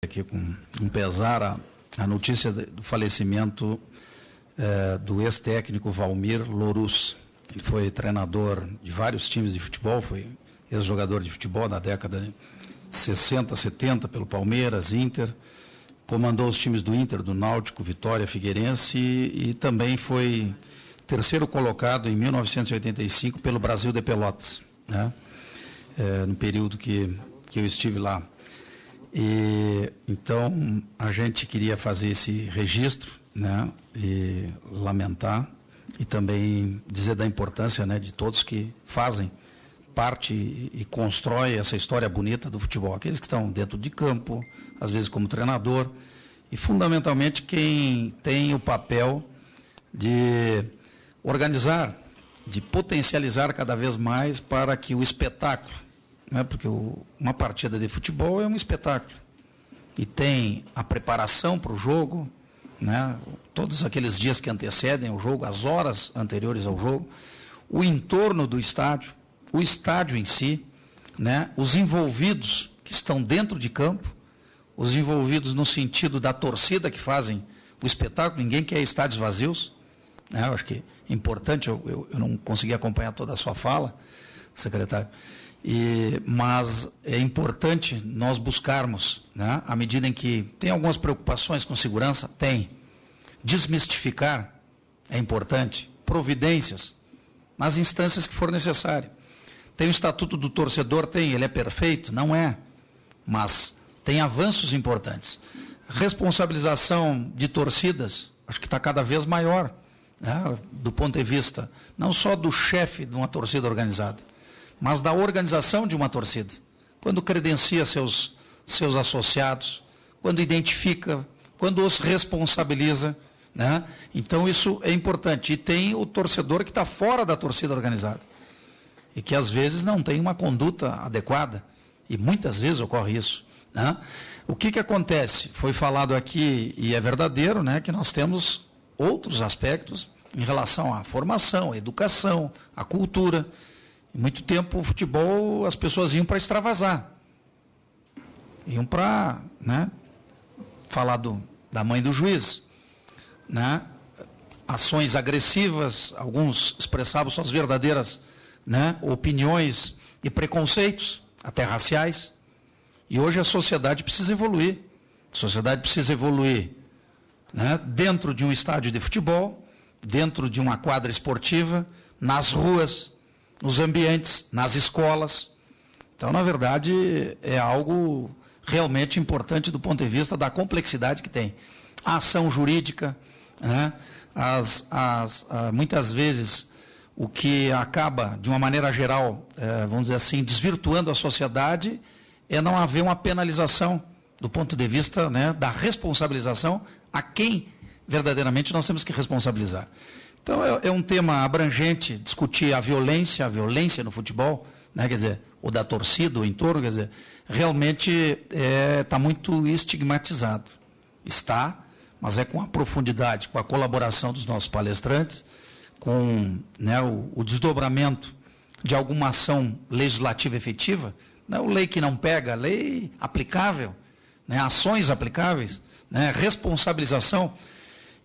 Aqui com um pesar a notícia do falecimento do ex-técnico Valmir Louruz. Ele foi treinador de vários times de futebol, foi ex-jogador de futebol na década de 60, 70 pelo Palmeiras, Inter, comandou os times do Inter, do Náutico, Vitória, Figueirense e também foi terceiro colocado em 1985 pelo Brasil de Pelotas, né? No período que eu estive lá. E, então, a gente queria fazer esse registro, né, e lamentar, e também dizer da importância, né, de todos que fazem parte e constroem essa história bonita do futebol. Aqueles que estão dentro de campo, às vezes como treinador, e fundamentalmente quem tem o papel de organizar, de potencializar cada vez mais para que o espetáculo, né, porque uma partida de futebol é um espetáculo e tem a preparação para o jogo, né, todos aqueles dias que antecedem o jogo, as horas anteriores ao jogo, o entorno do estádio, o estádio em si, né, os envolvidos que estão dentro de campo, os envolvidos no sentido da torcida que fazem o espetáculo. Ninguém quer estádios vazios, né, eu acho que é importante, eu não consegui acompanhar toda a sua fala, secretário, mas é importante nós buscarmos, né, à medida em que tem algumas preocupações com segurança, tem. Desmistificar é importante, providências nas instâncias que for necessário. Tem o Estatuto do Torcedor, tem, ele é perfeito? Não é, mas tem avanços importantes. Responsabilização de torcidas, acho que está cada vez maior, né, do ponto de vista não só do chefe de uma torcida organizada, mas da organização de uma torcida, quando credencia seus associados, quando identifica, quando os responsabiliza, né? Então isso é importante. E tem o torcedor que está fora da torcida organizada e que às vezes não tem uma conduta adequada, e muitas vezes ocorre isso, né? O que acontece? Foi falado aqui, e é verdadeiro, né, que nós temos outros aspectos em relação à formação, à educação, à cultura. Muito tempo o futebol, as pessoas iam para extravasar, iam para, né, falar da mãe do juiz, né, ações agressivas, alguns expressavam suas verdadeiras, né, opiniões e preconceitos, até raciais. E hoje a sociedade precisa evoluir, né, dentro de um estádio de futebol, dentro de uma quadra esportiva, nas ruas, nos ambientes, nas escolas. Então, na verdade, é algo realmente importante do ponto de vista da complexidade que tem. A ação jurídica, né? Muitas vezes, o que acaba, de uma maneira geral, vamos dizer assim, desvirtuando a sociedade, é não haver uma penalização do ponto de vista, né, da responsabilização a quem verdadeiramente nós temos que responsabilizar. Então, é um tema abrangente, discutir a violência no futebol, né, quer dizer, ou da torcida, o entorno, quer dizer, realmente está muito estigmatizado. Está, mas é com a profundidade, com a colaboração dos nossos palestrantes, com, né, o desdobramento de alguma ação legislativa efetiva, não é lei que não pega, lei aplicável, né, ações aplicáveis, né, responsabilização.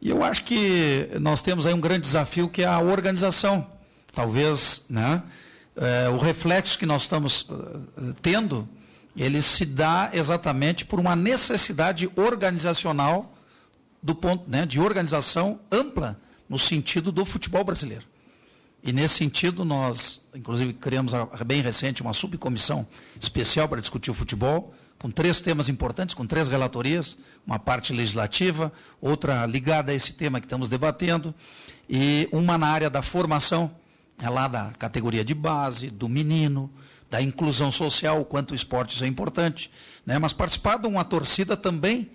E eu acho que nós temos aí um grande desafio, que é a organização. Talvez, né, o reflexo que nós estamos tendo, ele se dá exatamente por uma necessidade organizacional, do ponto, né, de organização ampla, no sentido do futebol brasileiro. E nesse sentido nós, inclusive, criamos bem recente uma subcomissão especial para discutir o futebol, com 3 temas importantes, com 3 relatorias, uma parte legislativa, outra ligada a esse tema que estamos debatendo, e uma na área da formação, lá da categoria de base, do menino, da inclusão social, o quanto o esporte isso é importante, né? Mas participar de uma torcida também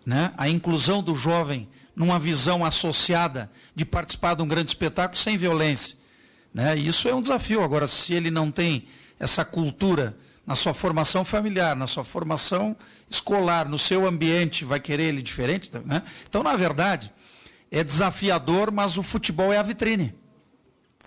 né, a inclusão do jovem numa visão associada de participar de um grande espetáculo sem violência, né? E isso é um desafio. Agora, se ele não tem essa cultura na sua formação familiar, na sua formação escolar, no seu ambiente, vai querer ele diferente, né? Então, na verdade, é desafiador, mas o futebol é a vitrine.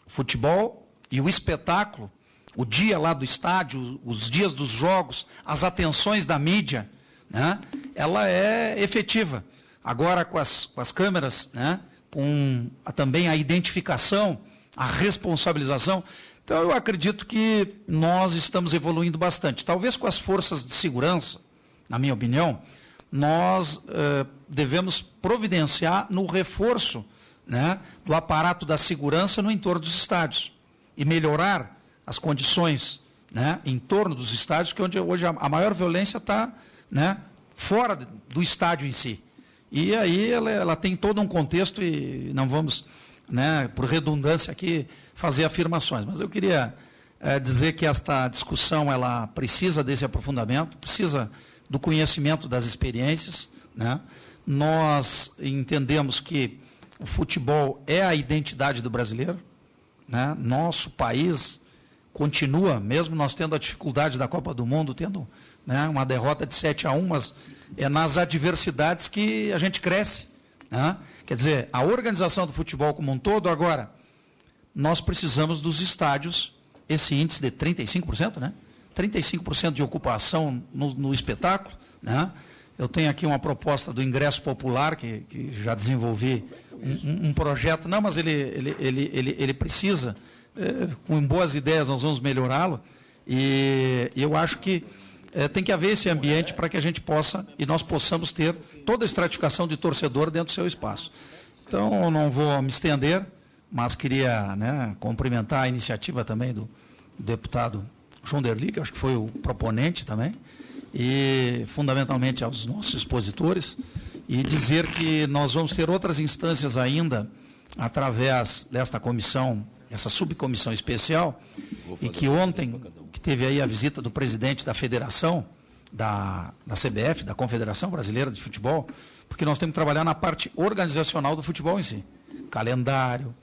O futebol e o espetáculo, o dia lá do estádio, os dias dos jogos, as atenções da mídia, né, ela é efetiva. Agora, com as câmeras, né, com também a identificação, a responsabilização. Então, eu acredito que nós estamos evoluindo bastante. Talvez com as forças de segurança, na minha opinião, nós devemos providenciar no reforço, né, do aparato da segurança no entorno dos estádios e melhorar as condições, né, em torno dos estádios, que onde hoje a maior violência está, né, fora do estádio em si. E aí ela tem todo um contexto e não vamos, né, por redundância aqui, fazer afirmações. Mas eu queria dizer que esta discussão ela precisa desse aprofundamento, precisa do conhecimento das experiências, né? Nós entendemos que o futebol é a identidade do brasileiro, né? Nosso país continua, mesmo nós tendo a dificuldade da Copa do Mundo, tendo, né, uma derrota de 7-1, mas é nas adversidades que a gente cresce, né? Quer dizer, a organização do futebol como um todo, agora, nós precisamos dos estádios, esse índice de 35%, né? 35% de ocupação no espetáculo, né? Eu tenho aqui uma proposta do ingresso popular, que já desenvolvi um projeto, não, mas ele precisa, com boas ideias nós vamos melhorá-lo, e eu acho que tem que haver esse ambiente para que a gente possa, e nós possamos ter toda a estratificação de torcedor dentro do seu espaço. Então, eu não vou me estender, mas queria, né, cumprimentar a iniciativa também do deputado João Derli, que acho que foi o proponente também, e fundamentalmente aos nossos expositores, e dizer que nós vamos ter outras instâncias ainda, através desta comissão, essa subcomissão especial, e que ontem, que teve aí a visita do presidente da federação, da CBF, da Confederação Brasileira de Futebol, porque nós temos que trabalhar na parte organizacional do futebol em si, calendário,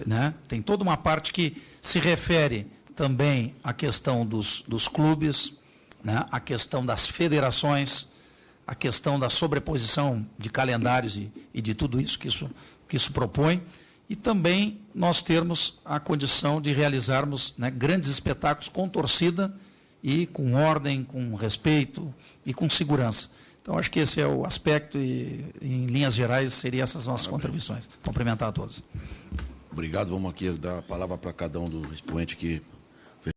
né? Tem toda uma parte que se refere também à questão dos clubes, né? A questão das federações, a questão da sobreposição de calendários e de tudo isso que isso propõe, e também nós termos a condição de realizarmos, né, grandes espetáculos com torcida e com ordem, com respeito e com segurança. Então, acho que esse é o aspecto e, em linhas gerais, seriam essas nossas contribuições. Cumprimentar a todos. Obrigado. Vamos aqui dar a palavra para cada um dos expoentes que